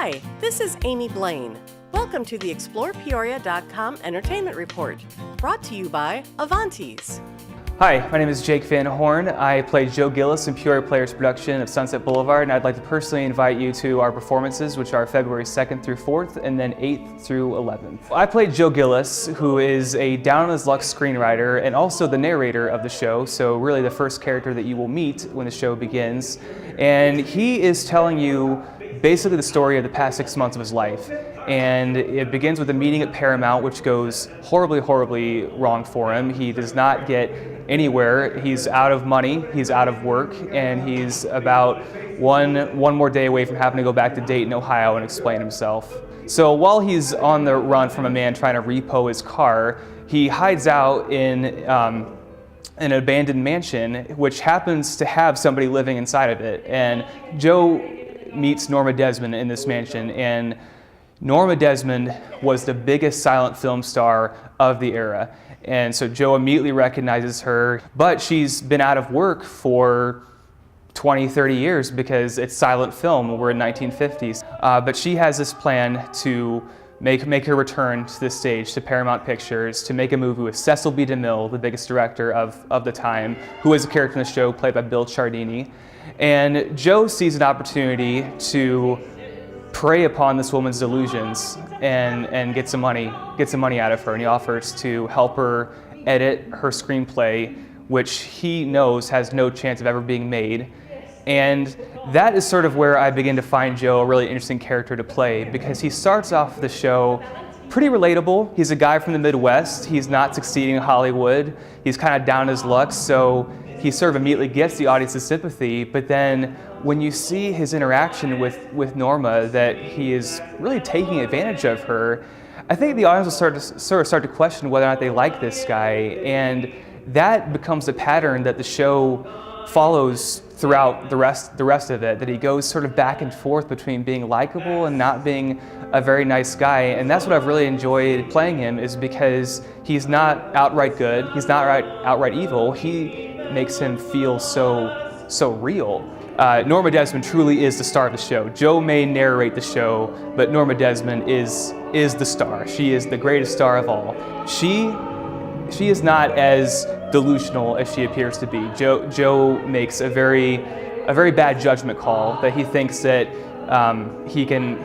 Hi, this is Amy Blaine. Welcome to the ExplorePeoria.com Entertainment Report, brought to you by Avanti's. Hi, my name is Jake Van Horn. I play Joe Gillis in Peoria Players' production of Sunset Boulevard, and I'd like to personally invite you to our performances, which are February 2nd through 4th, and then 8th through 11th. I played Joe Gillis, who is a down-on-his-luck screenwriter and also the narrator of the show, so really the first character that you will meet when the show begins. And he is telling you basically the story of the past 6 months of his life. And it begins with a meeting at Paramount, which goes horribly, horribly wrong for him. He does not get anywhere. He's out of money, he's out of work, and he's about one more day away from having to go back to Dayton, Ohio and explain himself. So while he's on the run from a man trying to repo his car, he hides out in an abandoned mansion, which happens to have somebody living inside of it. And Joe meets Norma Desmond in this mansion, and Norma Desmond was the biggest silent film star of the era. And so Joe immediately recognizes her, but she's been out of work for 20, 30 years because it's silent film. We're in 1950s. But she has this plan to make her return to the stage, to Paramount Pictures, to make a movie with Cecil B. DeMille, the biggest director of the time, who is a character in the show played by Bill Ciardini. And Joe sees an opportunity to prey upon this woman's delusions and get some money out of her, and he offers to help her edit her screenplay, which he knows has no chance of ever being made. And that is sort of where I begin to find Joe a really interesting character to play, because he starts off the show pretty relatable. He's a guy from the Midwest. He's not succeeding in Hollywood. He's kind of down his luck, so he sort of immediately gets the audience's sympathy. But then when you see his interaction with Norma, that he is really taking advantage of her, I think the audience will start to question whether or not they like this guy. And that becomes a pattern that the show follows throughout the rest of it, that he goes sort of back and forth between being likable and not being a very nice guy. And that's what I've really enjoyed playing him, is because he's not outright good, he's not outright evil. He makes him feel so real. Norma Desmond truly is the star of the show. Joe may narrate the show, but Norma Desmond is the star. She is the greatest star of all. She is not as delusional as she appears to be. Joe makes a very bad judgment call, that he thinks that he can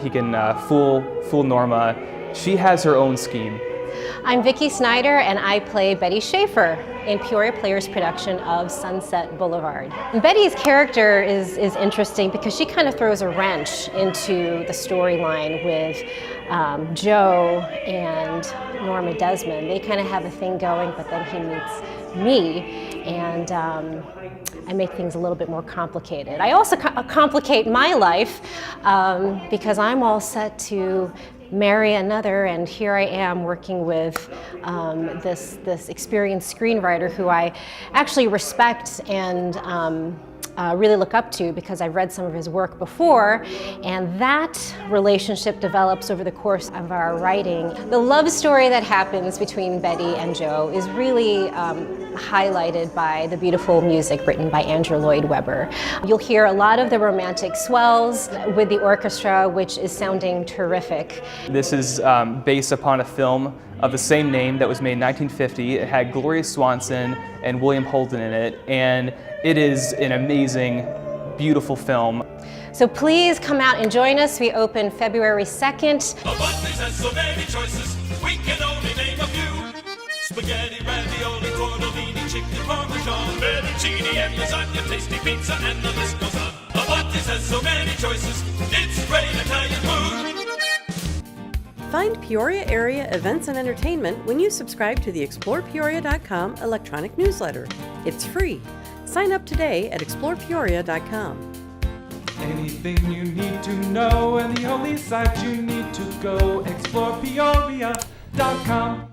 fool Norma. She has her own scheme. I'm Vicki Snyder, and I play Betty Schaefer in Peoria Players' production of Sunset Boulevard. And Betty's character is interesting because she kind of throws a wrench into the storyline with Joe and Norma Desmond. They kind of have a thing going, but then he meets me, and I make things a little bit more complicated. I also complicate my life because I'm all set to marry another, and here I am working with this experienced screenwriter who I actually respect and really look up to, because I've read some of his work before, and that relationship develops over the course of our writing. The love story that happens between Betty and Joe is really highlighted by the beautiful music written by Lloyd. You'll hear a lot of the romantic swells with the orchestra, which is sounding terrific. This is based upon a film of the same name that was made in 1950. It had Gloria Swanson and William Holden in it, and it is an amazing, beautiful film. So please come out and join us. We open February 2nd. Avanti has so many choices, we can only name a few. Spaghetti, ravioli, tortellini, chicken parmesan, fettuccine and lasagna, tasty pizza, and the list goes on. Avanti has so many choices, it's great Italian food. Find Peoria area events and entertainment when you subscribe to the ExplorePeoria.com electronic newsletter. It's free. Sign up today at ExplorePeoria.com. Anything you need to know, and the only site you need to go, ExplorePeoria.com.